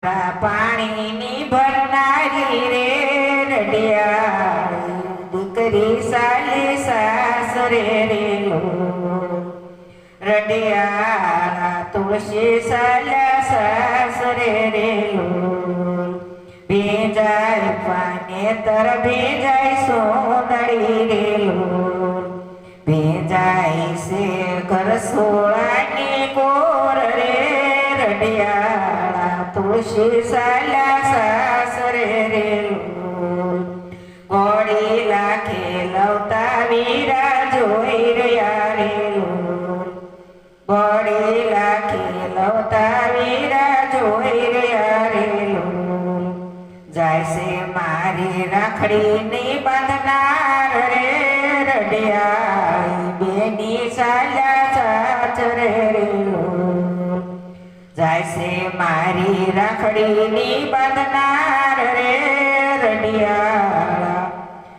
પાણીની ભરનારી રે રડિયાળી દીકરી સાલી સાસરે રેલો રડિયાળા તુલસી સાલા સાસરે રેલો ભેજાય પાનેતર ભેજાય સોનળી રેલો ભેજાય છે ઘર સોળાની કોર રે રડિયાળા તુલસી સાલા સાસરે રેલો ઘોડી લાખે લવતા વીરા જોઈ રહ્યા રેલો ઘોડી લાખે લવતા વીરા જોઈ રહ્યા રેલો જાય છે મારી રાખડીની બાંધનાર રે રડિયાળી બેની સાલા સાસરે રેલો જાય છે મારી રાખડીની બાંધનાર રે રડિયા